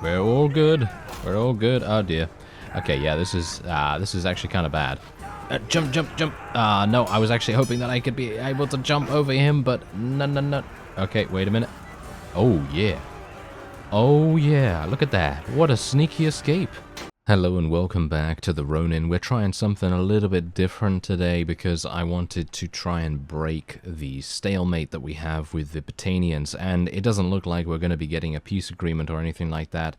We're all good. We're all good. Oh dear. Okay, yeah, this is actually kind of bad. Jump, jump, jump. No, I was actually hoping that I could be able to jump over him, but no, no, no. Okay, wait a minute. Oh, yeah. Oh, yeah. Look at that. What a sneaky escape. Hello and welcome back to the Ronin. We're trying something a little bit different today because I wanted to try and break the stalemate that we have with the Botanians, and it doesn't look like we're going to be getting a peace agreement or anything like that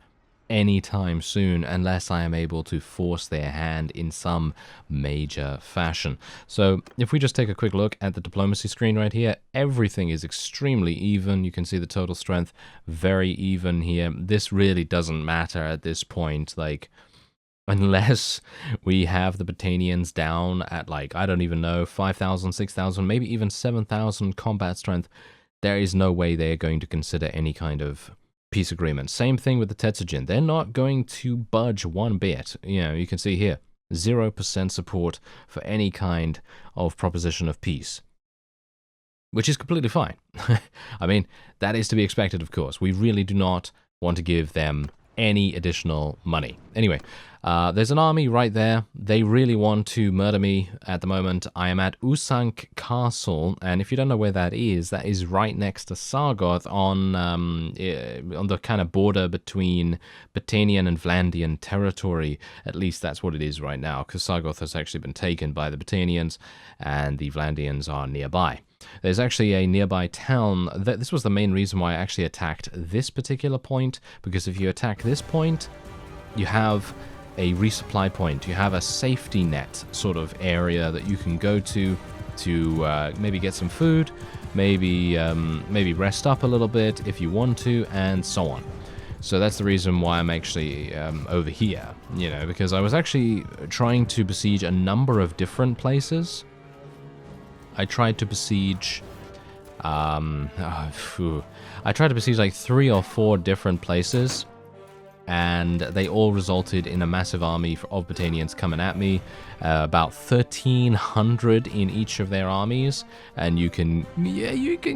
anytime soon unless I am able to force their hand in some major fashion. So if we just take a quick look at the diplomacy screen right here, everything is extremely even. You can see the total strength very even here. This really doesn't matter at this point, like, unless we have the Botanians down at, like, I don't even know, 5,000, 6,000, maybe even 7,000 combat strength. There is no way they are going to consider any kind of peace agreement. Same thing with the Tetsujin. They're not going to budge one bit. You know, you can see here, 0% support for any kind of proposition of peace, which is completely fine. I mean, that is to be expected, of course. We really do not want to give them any additional money. Anyway, there's an army right there. They really want to murder me at the moment. I am at Usank Castle, and if you don't know where that is right next to Sargoth on the kind of border between Botanian and Vlandian territory. At least that's what it is right now, because Sargoth has actually been taken by the Botanians, and the Vlandians are nearby. There's actually a nearby town. This was the main reason why I actually attacked this particular point, because if you attack this point, you have a resupply point. You have a safety net sort of area that you can go to maybe get some food, maybe rest up a little bit if you want to, and so on. So that's the reason why I'm actually over here, you know, because I was actually trying to besiege a number of different places. I tried to besiege, I tried to besiege like 3 or 4 different places, and they all resulted in a massive army of Botanians coming at me, about 1,300 in each of their armies, and you can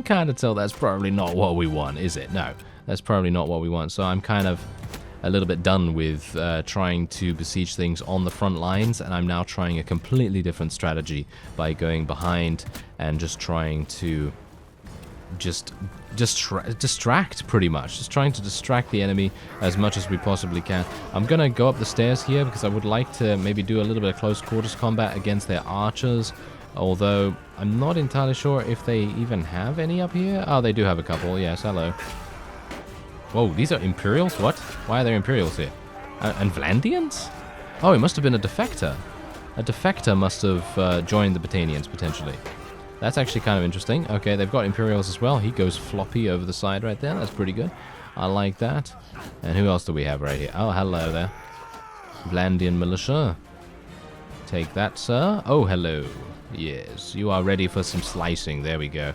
kind of tell that's probably not what we want, is it? No, that's probably not what we want, so I'm kind of a little bit done with trying to besiege things on the front lines, and I'm now trying a completely different strategy by going behind and just trying to distract, pretty much. Just trying to distract the enemy as much as we possibly can. I'm gonna go up the stairs here because I would like to maybe do a little bit of close quarters combat against their archers, although I'm not entirely sure if they even have any up here. Oh, they do have a couple, yes, hello. Whoa, these are Imperials? What? Why are there Imperials here? And Vlandians? Oh, it must have been a defector. A defector must have joined the Botanians, potentially. That's actually kind of interesting. Okay, they've got Imperials as well. He goes floppy over the side right there. That's pretty good. I like that. And who else do we have right here? Oh, hello there. Vlandian militia. Take that, sir. Oh, hello. Yes, you are ready for some slicing. There we go.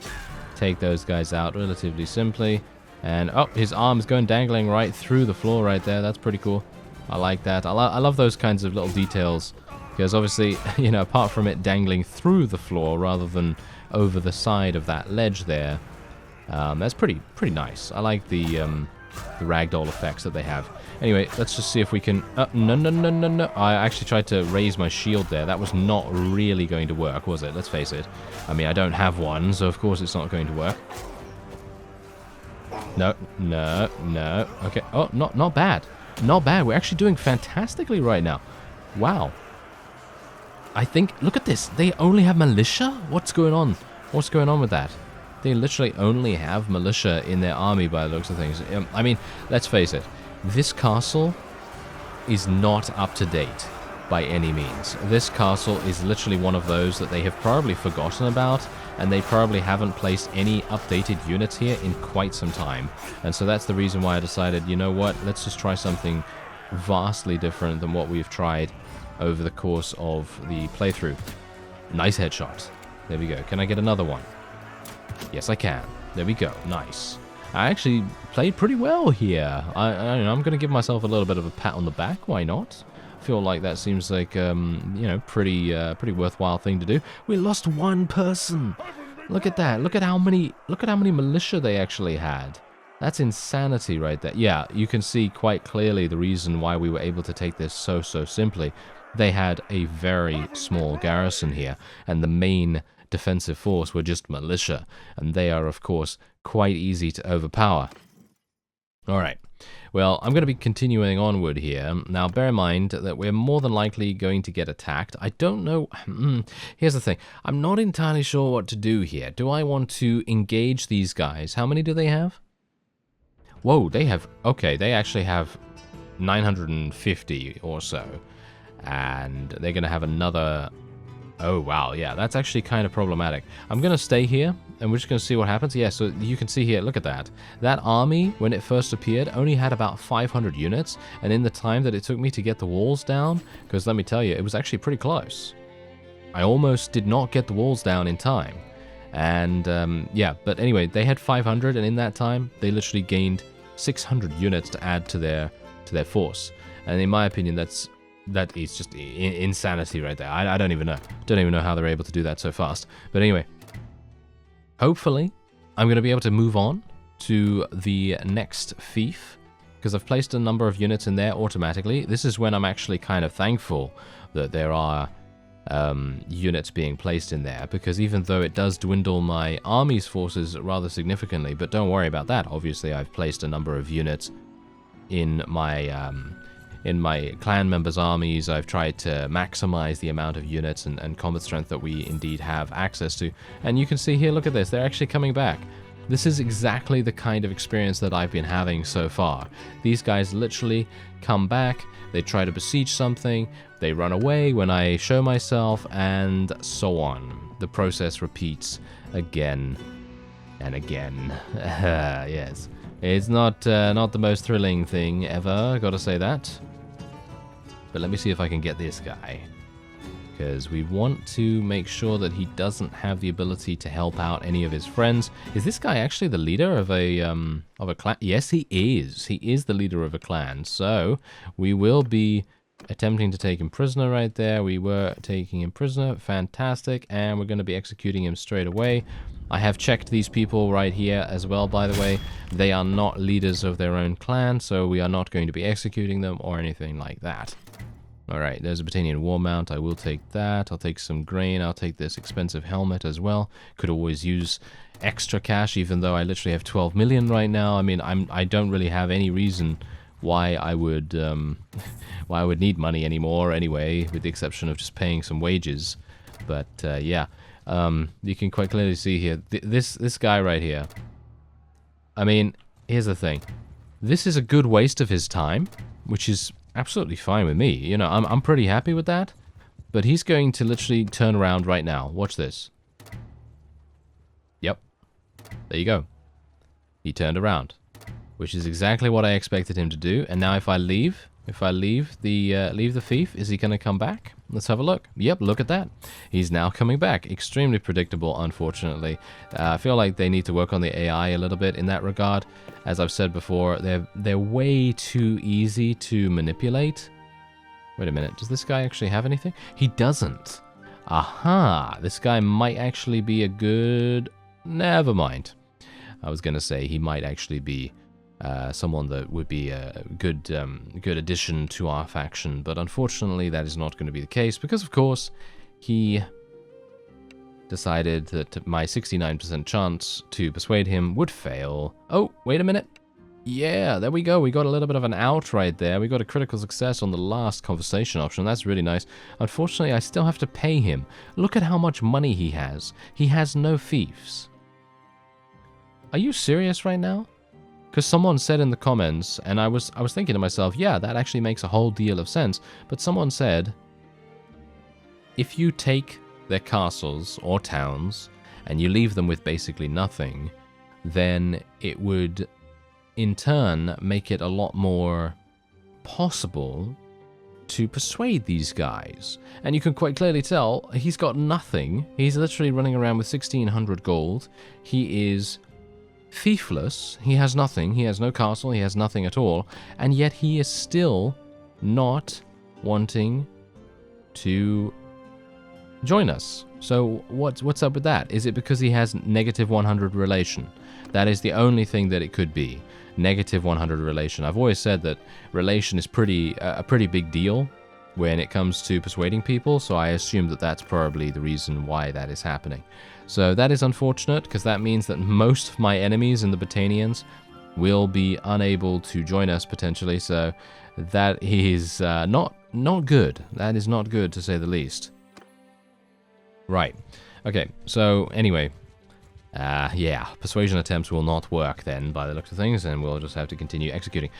Take those guys out relatively simply. And, oh, his arm's going dangling right through the floor right there. That's pretty cool. I like that. I love those kinds of little details. Because obviously, you know, apart from it dangling through the floor rather than over the side of that ledge there, that's pretty nice. I like the ragdoll effects that they have. Anyway, let's just see if we can... no. I actually tried to raise my shield there. That was not really going to work, was it? Let's face it. I mean, I don't have one, so of course it's not going to work. No. Okay. Oh, not bad. Not bad. We're actually doing fantastically right now. Wow. I think, look at this. They only have militia? What's going on? What's going on with that? They literally only have militia in their army by the looks of things. I mean, let's face it. This castle is not up to date by any means. This castle is literally one of those that they have probably forgotten about, and they probably haven't placed any updated units here in quite some time. And so that's the reason why I decided, you know what, let's just try something vastly different than what we've tried over the course of the playthrough. Nice headshot. There we go. Can I get another one? Yes, I can. There we go. Nice. I actually played pretty well here. I'm going to give myself a little bit of a pat on the back. Why not? I feel like that seems like, you know, pretty worthwhile thing to do. We lost one person. Look at that. Look at how many militia they actually had. That's insanity right there. Yeah, you can see quite clearly the reason why we were able to take this so simply. They had a very small garrison here, and the main defensive force were just militia, and they are, of course, quite easy to overpower. Alright, well, I'm going to be continuing onward here. Now, bear in mind that we're more than likely going to get attacked. I don't know... Here's the thing. I'm not entirely sure what to do here. Do I want to engage these guys? How many do they have? Whoa, they have... Okay, they actually have 950 or so. And they're going to have another... Oh, wow, yeah, that's actually kind of problematic. I'm going to stay here, and we're just going to see what happens. Yeah, so you can see here, look at that. That army, when it first appeared, only had about 500 units, and in the time that it took me to get the walls down, because let me tell you, it was actually pretty close. I almost did not get the walls down in time. And, yeah, but anyway, they had 500, and in that time, they literally gained 600 units to add to their force. And in my opinion, that is just insanity right there. I don't even know. Don't even know how they're able to do that so fast. But anyway, hopefully, I'm going to be able to move on to the next fief, because I've placed a number of units in there automatically. This is when I'm actually kind of thankful that there are units being placed in there, because even though it does dwindle my army's forces rather significantly, but don't worry about that. Obviously, I've placed a number of units in my clan members' armies. I've tried to maximize the amount of units and combat strength that we indeed have access to. And you can see here, look at this, they're actually coming back. This is exactly the kind of experience that I've been having so far. These guys literally come back, they try to besiege something, they run away when I show myself, and so on. The process repeats again and again. Yes. It's not the most thrilling thing ever, gotta say that. But let me see if I can get this guy, because we want to make sure that he doesn't have the ability to help out any of his friends. Is this guy actually the leader of a clan? Yes, he is. He is the leader of a clan. So we will be attempting to take him prisoner right there. We were taking him prisoner. Fantastic. And we're going to be executing him straight away. I have checked these people right here as well, by the way. They are not leaders of their own clan, so we are not going to be executing them or anything like that. Alright, there's a Britannian war mount. I will take that. I'll take some grain. I'll take this expensive helmet as well. Could always use extra cash, even though I literally have 12 million right now. I mean, I don't really have any reason why I would need money anymore anyway, with the exception of just paying some wages. But yeah, you can quite clearly see here, this guy right here. I mean, here's the thing. This is a good waste of his time, which is absolutely fine with me. You know, I'm pretty happy with that. But he's going to literally turn around right now. Watch this. Yep. There you go. He turned around, which is exactly what I expected him to do. And now if I leave the fief, is he going to come back? Let's have a look. Yep, look at that. He's now coming back. Extremely predictable, unfortunately. I feel like they need to work on the AI a little bit in that regard. As I've said before, they're way too easy to manipulate. Wait a minute, does this guy actually have anything? He doesn't. Aha, this guy might actually be a good... Never mind. I was going to say he might actually be someone that would be a good addition to our faction, but unfortunately that is not going to be the case, because of course he decided that my 69% chance to persuade him would fail. Oh, wait a minute. Yeah, there we go. We got a little bit of an out right there. We got a critical success on the last conversation option. That's really nice. Unfortunately, I still have to pay him. Look at how much money he has. He has no fiefs. Are you serious right now? Because someone said in the comments, and I was thinking to myself, yeah, that actually makes a whole deal of sense. But someone said, if you take their castles or towns and you leave them with basically nothing, then it would in turn make it a lot more possible to persuade these guys. And you can quite clearly tell he's got nothing. He's literally running around with 1,600 gold. He is fiefless. He has nothing. He has no castle. He has nothing at all. And yet he is still not wanting to join us. So what's up with that? Is it because he has negative 100 relation? That is the only thing that it could be. negative 100 relation. I've always said that relation is a pretty big deal when it comes to persuading people, so I assume that that's probably the reason why that is happening. So that is unfortunate, because that means that most of my enemies in the Botanians will be unable to join us potentially, so that is not good. That is not good, to say the least. Right. Okay, so anyway, yeah, persuasion attempts will not work then, by the looks of things, and we'll just have to continue executing.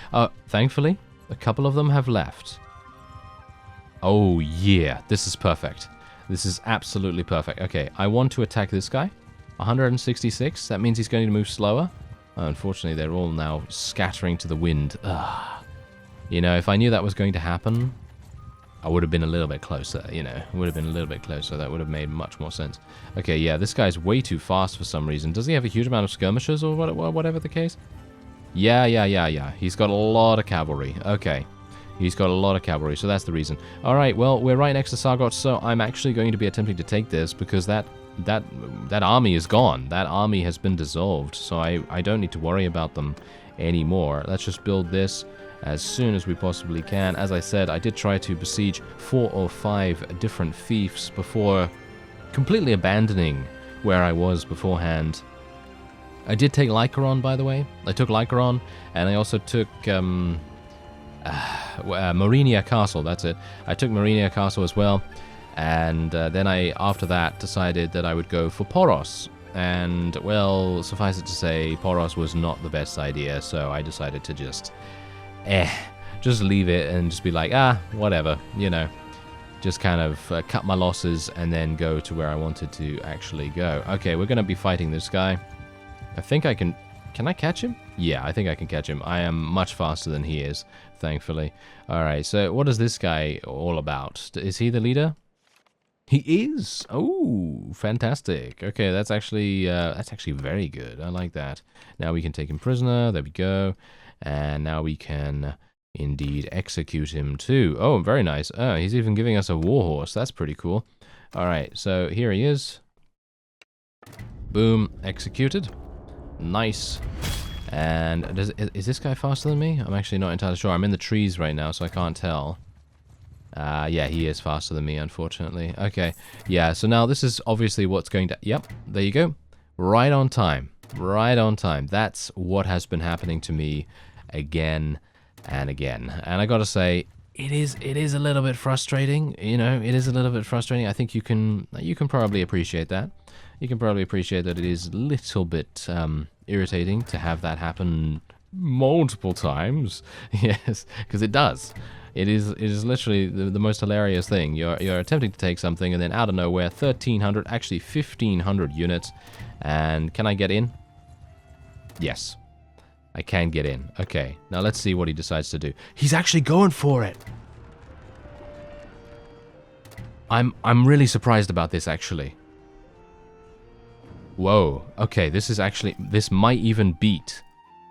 Thankfully, a couple of them have left. Oh yeah, this is perfect. This is absolutely perfect. Okay, I want to attack this guy. 166, that means he's going to move slower. Unfortunately, they're all now scattering to the wind. Ugh. You know, if I knew that was going to happen, I would have been a little bit closer, you know. Would have been a little bit closer. That would have made much more sense. Okay, yeah, this guy's way too fast for some reason. Does he have a huge amount of skirmishers or whatever the case? Yeah. He's got a lot of cavalry. Okay. He's got a lot of cavalry, so that's the reason. Alright, well, we're right next to Sargot, so I'm actually going to be attempting to take this because that army is gone. That army has been dissolved, so I don't need to worry about them anymore. Let's just build this as soon as we possibly can. As I said, I did try to besiege 4 or 5 different fiefs before completely abandoning where I was beforehand. I did take Lycaron, by the way. I took Lycaron, and I also took Marinia Castle, that's it. I took Marinia Castle as well, and then I, after that, decided that I would go for Poros. And, well, suffice it to say, Poros was not the best idea, so I decided to just leave it and just be like, whatever, you know. Just kind of cut my losses and then go to where I wanted to actually go. Okay, we're going to be fighting this guy. I think I can... Can I catch him? Yeah, I think I can catch him. I am much faster than he is, thankfully. Alright, so what is this guy all about? Is he the leader? He is! Oh, fantastic. Okay, that's actually very good. I like that. Now we can take him prisoner. There we go. And now we can indeed execute him too. Oh, very nice. Oh, he's even giving us a warhorse. That's pretty cool. Alright, so here he is. Boom, executed. Nice. And is this guy faster than me? I'm actually not entirely sure. I'm in the trees right now, so I can't tell. Yeah, he is faster than me, unfortunately. Okay, yeah, so now this is obviously what's going to... Yep, there you go. Right on time. Right on time. That's what has been happening to me again and again. And I gotta say, it is a little bit frustrating. You know, it is a little bit frustrating. I think you can probably appreciate that. You can probably appreciate that it is a little bit irritating to have that happen multiple times. Yes, because it does. It is literally the most hilarious thing. You're attempting to take something, and then out of nowhere, 1,300, actually 1,500 units. And can I get in? Yes, I can get in. Okay, now let's see what he decides to do. He's actually going for it. I'm really surprised about this, actually. Whoa, okay, this might even beat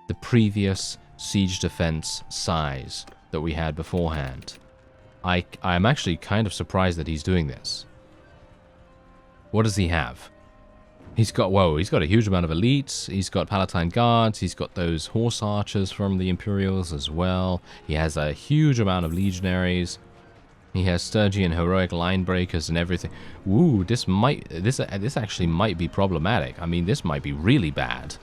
the previous siege defense size that we had beforehand. I'm actually kind of surprised that he's doing this. What does he have? He's got a huge amount of elites, he's got Palatine Guards, he's got those horse archers from the Imperials as well, he has a huge amount of legionaries. He has Sturgian heroic line breakers and everything. Ooh, this actually might be problematic. I mean, this might be really bad.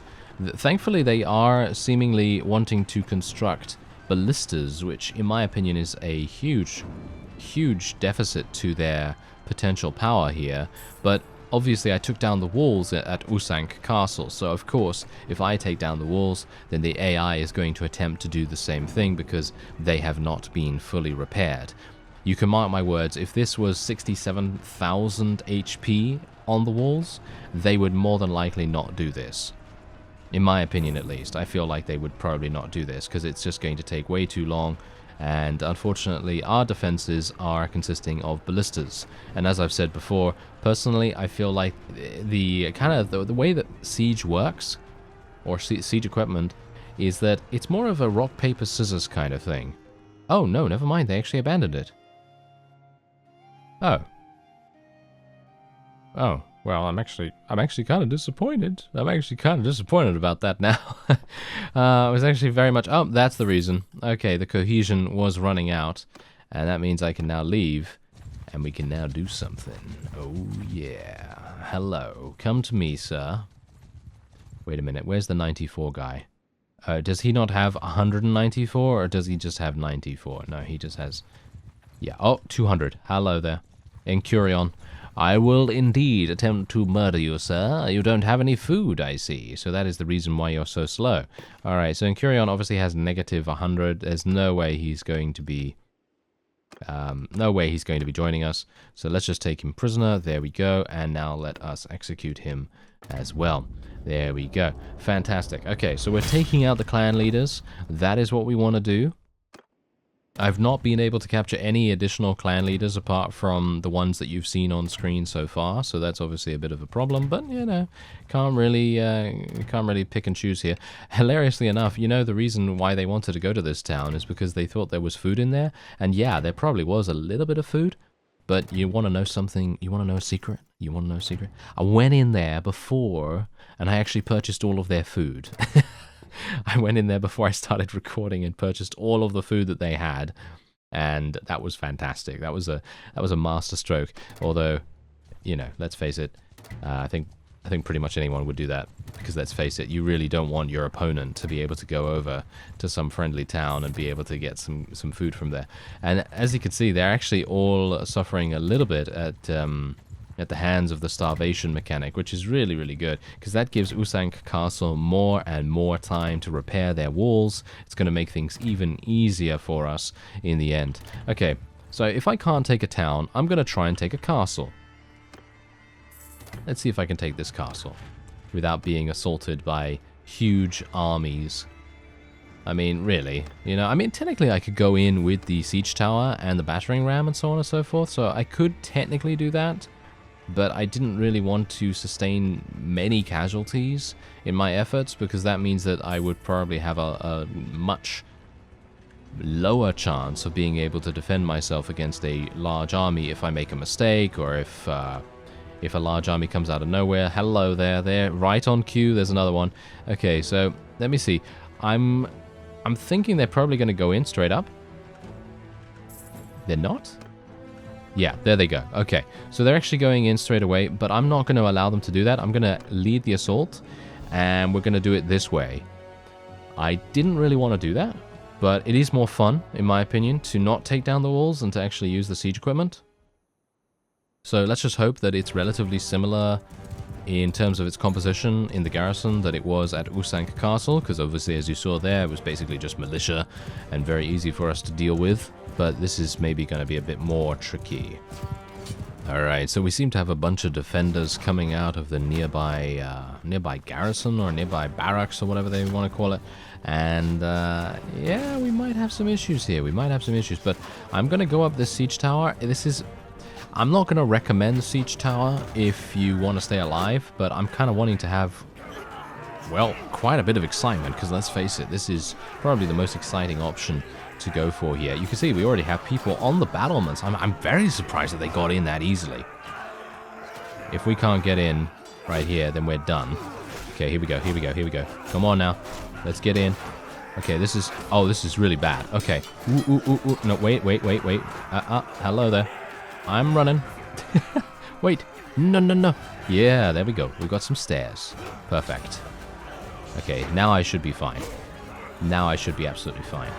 Thankfully, they are seemingly wanting to construct ballistas, which, in my opinion, is a huge deficit to their potential power here. But obviously, I took down the walls at Usank Castle, so of course, if I take down the walls, then the AI is going to attempt to do the same thing because they have not been fully repaired. You can mark my words, if this was 67,000 HP on the walls, they would more than likely not do this. In my opinion, at least. I feel like they would probably not do this, because it's just going to take way too long, and unfortunately, our defenses are consisting of ballistas. And as I've said before, personally, I feel like the way that siege works, or siege equipment, is that it's more of a rock, paper, scissors kind of thing. Oh, no, never mind, they actually abandoned it. Oh. Well, I'm actually kind of disappointed. I'm actually kind of disappointed about that now. I was actually very much... Oh, that's the reason. Okay, the cohesion was running out. And that means I can now leave. And we can now do something. Oh, yeah. Hello. Come to me, sir. Wait a minute. Where's the 94 guy? Does he not have 194? Or does he just have 94? No, he just has... Yeah. Oh, 200. Hello there. Incurion. I will indeed attempt to murder you, sir. You don't have any food, I see. So that is the reason why you're so slow. Alright, so Incurion obviously has negative 100. There's no way he's going to be... joining us. So let's just take him prisoner. There we go. And now let us execute him as well. There we go. Fantastic. Okay, so we're taking out the clan leaders. That is what we want to do. I've not been able to capture any additional clan leaders apart from the ones that you've seen on screen so far, so that's obviously a bit of a problem, but, you know, can't really pick and choose here. Hilariously enough, you know, the reason why they wanted to go to this town is because they thought there was food in there, and yeah, there probably was a little bit of food, but you want to know something, you want to know a secret? You want to know a secret? I went in there before, and I actually purchased all of their food. I went in there before I started recording and purchased all of the food that they had, and that was fantastic. That was a master stroke. Although, you know, let's face it, I think pretty much anyone would do that, because let's face it, you really don't want your opponent to be able to go over to some friendly town and be able to get some food from there. And as you can see, they're actually all suffering a little bit at the hands of the starvation mechanic, which is really, really good, because that gives Usank Castle more and more time to repair their walls. It's going to make things even easier for us in the end. Okay, so if I can't take a town, I'm going to try and take a castle. Let's see if I can take this castle without being assaulted by huge armies. I mean, really, you know, I mean, technically I could go in with the siege tower and the battering ram and so on and so forth, so I could technically do that. But I didn't really want to sustain many casualties in my efforts, because that means that I would probably have a much lower chance of being able to defend myself against a large army if I make a mistake, or if a large army comes out of nowhere. Hello there, right on cue. There's another one. Okay, so let me see. I'm thinking they're probably going to go in straight up. They're not? Yeah, there they go. Okay, so they're actually going in straight away, but I'm not going to allow them to do that. I'm going to lead the assault, and we're going to do it this way. I didn't really want to do that, but it is more fun, in my opinion, to not take down the walls and to actually use the siege equipment. So let's just hope that it's relatively similar in terms of its composition in the garrison that it was at Usank Castle, because obviously, as you saw there, it was basically just militia and very easy for us to deal with. But this is maybe going to be a bit more tricky. Alright, so we seem to have a bunch of defenders coming out of the nearby garrison or nearby barracks or whatever they want to call it. And yeah, we might have some issues here. We might have some issues, but I'm going to go up this siege tower. I'm not going to recommend the siege tower if you want to stay alive, but I'm kind of wanting to have, well, quite a bit of excitement, because let's face it, this is probably the most exciting option to go for here. You can see we already have people on the battlements. I'm very surprised that they got in that easily. If we can't get in right here, then we're done. Okay, here we go. Come on now. Let's get in. Okay, this is really bad. Okay. Ooh. No, wait. Hello there. I'm running. Wait. No. Yeah, there we go. We've got some stairs. Perfect. Okay, now I should be fine. Now I should be absolutely fine.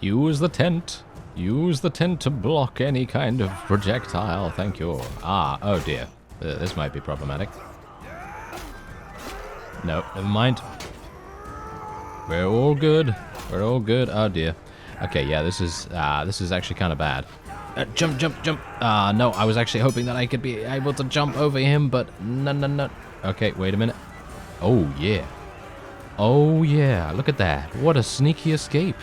Use the tent. Use the tent to block any kind of projectile. Thank you. Ah, oh dear. This might be problematic. No, never mind. We're all good. We're all good. Oh dear. Okay, yeah, this is actually kind of bad. Jump, jump, jump. No, I was actually hoping that I could be able to jump over him, but no. Okay, wait a minute. Oh, yeah. Oh, yeah. Look at that. What a sneaky escape.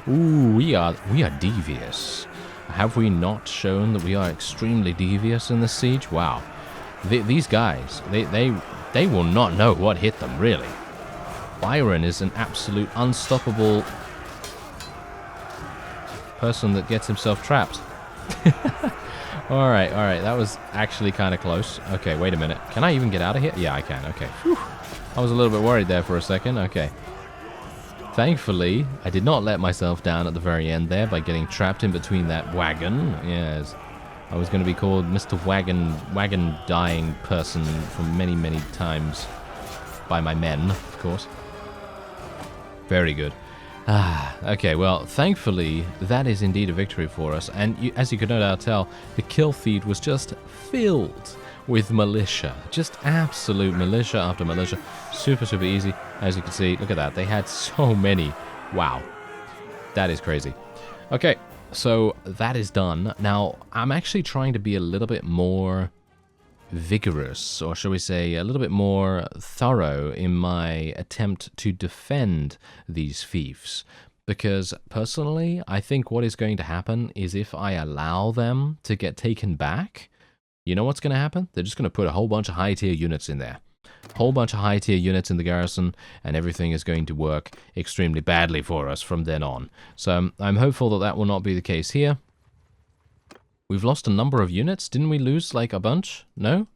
Ooh, we are devious. Have we not shown that we are extremely devious in this siege? Wow. These guys, they will not know what hit them, really. Byron is an absolute unstoppable person that gets himself trapped. Alright, that was actually kind of close. Okay, wait a minute. Can I even get out of here? Yeah, I can. Okay. Whew. I was a little bit worried there for a second. Okay. Thankfully, I did not let myself down at the very end there by getting trapped in between that wagon. Yes. I was going to be called Mr. Wagon Dying Person for many, many times by my men, of course. Very good. Okay, well, thankfully, that is indeed a victory for us. And as you could no doubt tell, the kill feed was just filled with militia. Just absolute militia after militia. Super, super easy. As you can see, look at that. They had so many. Wow. That is crazy. Okay, so that is done. Now, I'm actually trying to be a little bit more vigorous, or shall we say a little bit more thorough in my attempt to defend these fiefs. Because personally, I think what is going to happen is if I allow them to get taken back, you know what's going to happen? They're just going to put a whole bunch of high-tier units in there. Whole bunch of high-tier units in the garrison, and everything is going to work extremely badly for us from then on. So I'm hopeful that that will not be the case here. We've lost a number of units. Didn't we lose, like, a bunch? No?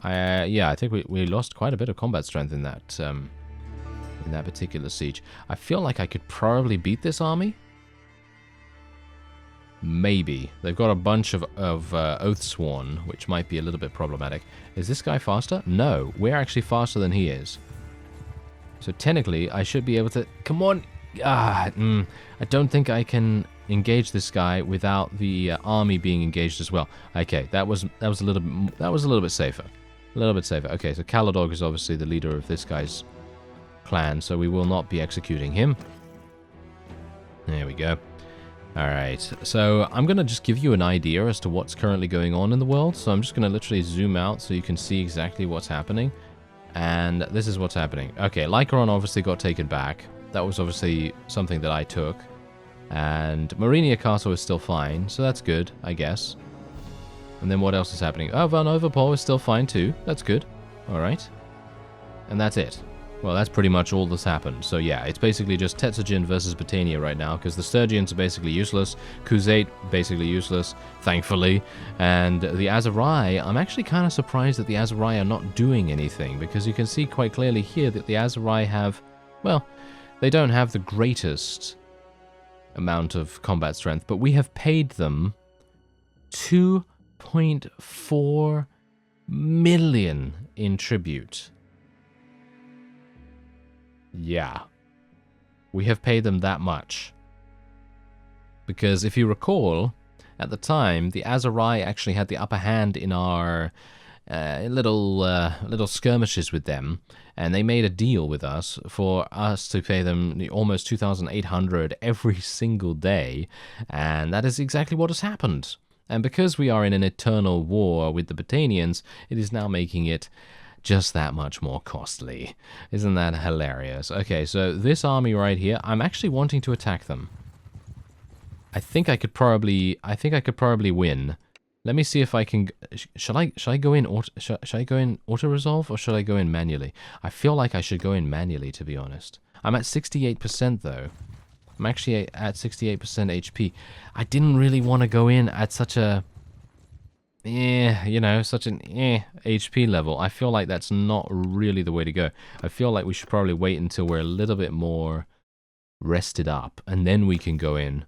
Yeah, I think we lost quite a bit of combat strength in that particular siege. I feel like I could probably beat this army. Maybe. They've got a bunch of Oathsworn, which might be a little bit problematic. Is this guy faster? No, we're actually faster than he is. So technically, I should be able to... Come on! I don't think I can engage this guy without the army being engaged as well. Okay, that was a little bit safer. A little bit safer. Okay, so Caladog is obviously the leader of this guy's clan, so we will not be executing him. There we go. Alright, so I'm going to just give you an idea as to what's currently going on in the world. So I'm just going to literally zoom out so you can see exactly what's happening. And this is what's happening. Okay, Lycaron obviously got taken back. That was obviously something that I took. And Marinia Castle is still fine, so that's good, I guess. And then what else is happening? Oh, Van Overpol is still fine too. That's good. Alright. And that's it. Well, that's pretty much all that's happened. So yeah, it's basically just Tetzagin versus Botania right now, because the Sturgians are basically useless, Khuzait basically useless, thankfully, and the Aserai, I'm actually kind of surprised that the Aserai are not doing anything, because you can see quite clearly here that the Aserai have, well, they don't have the greatest amount of combat strength, but we have paid them 2.4 million in tribute. Yeah. We have paid them that much. Because if you recall, at the time, the Aserai actually had the upper hand in our little skirmishes with them, and they made a deal with us for us to pay them almost 2,800 every single day, and that is exactly what has happened. And because we are in an eternal war with the Botanians, it is now making it just that much more costly. Isn't that hilarious? Okay, so this army right here, I'm actually wanting to attack them. I think I could probably win. Let me see if I can. Shall I go in auto resolve, or should I go in manually? I feel like I should go in manually, to be honest. I'm at 68% though. I'm actually at 68% HP. I didn't really want to go in at such a you know, such an HP level. I feel like that's not really the way to go. I feel like we should probably wait until we're a little bit more rested up, and then we can go in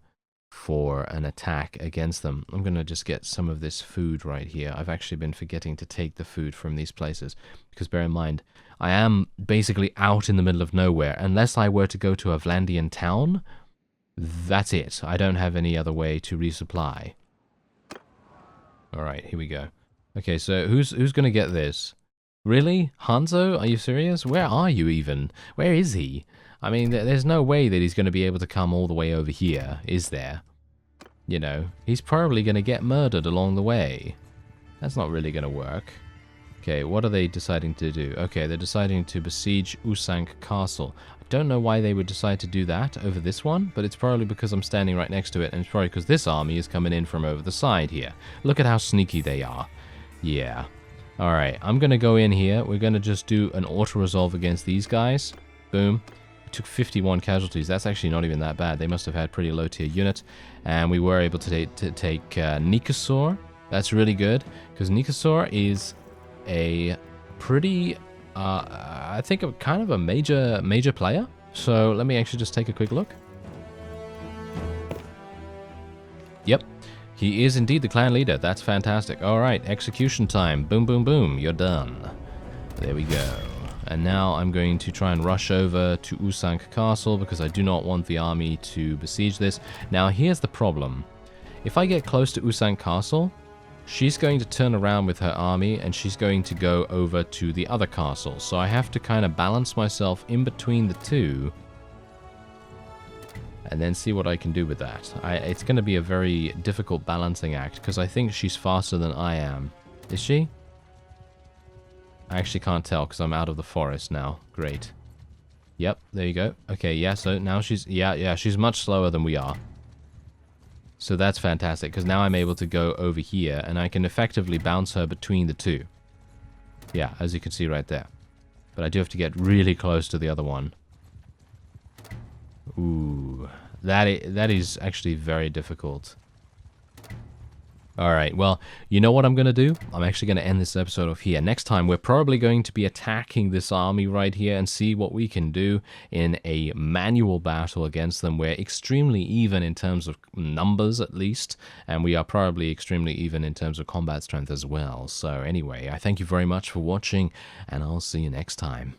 for an attack against them. I'm going to just get some of this food right here. I've actually been forgetting to take the food from these places, because bear in mind, I am basically out in the middle of nowhere. Unless I were to go to a Vlandian town, that's it. I don't have any other way to resupply. Alright, here we go. Okay, so who's going to get this? Really? Hanzo? Are you serious? Where are you even? Where is he? I mean, there's no way that he's going to be able to come all the way over here, is there? You know, he's probably going to get murdered along the way. That's not really going to work. Okay, what are they deciding to do? Okay, they're deciding to besiege Usank Castle. I don't know why they would decide to do that over this one, but it's probably because I'm standing right next to it, and it's probably because this army is coming in from over the side here. Look at how sneaky they are. Yeah. Alright, I'm going to go in here. We're going to just do an auto-resolve against these guys. Boom. We took 51 casualties. That's actually not even that bad. They must have had pretty low-tier units. And we were able to take Nikasor. That's really good, because Nikasor is a pretty, I think, kind of a major player. So let me actually just take a quick look. Yep, he is indeed the clan leader. That's fantastic. All right, execution time. Boom, boom, boom. You're done. There we go. And now I'm going to try and rush over to Usank Castle because I do not want the army to besiege this. Now, here's the problem. If I get close to Usank Castle, she's going to turn around with her army and she's going to go over to the other castle. So I have to kind of balance myself in between the two and then see what I can do with that. It's going to be a very difficult balancing act because I think she's faster than I am. Is she? I actually can't tell because I'm out of the forest now. Great. Yep, there you go. Okay, yeah, so now she's... Yeah, she's much slower than we are. So that's fantastic, because now I'm able to go over here, and I can effectively bounce her between the two. Yeah, as you can see right there. But I do have to get really close to the other one. Ooh, that is actually very difficult. Alright, well, you know what I'm going to do? I'm actually going to end this episode off here. Next time, we're probably going to be attacking this army right here and see what we can do in a manual battle against them. We're extremely even in terms of numbers, at least, and we are probably extremely even in terms of combat strength as well. So anyway, I thank you very much for watching, and I'll see you next time.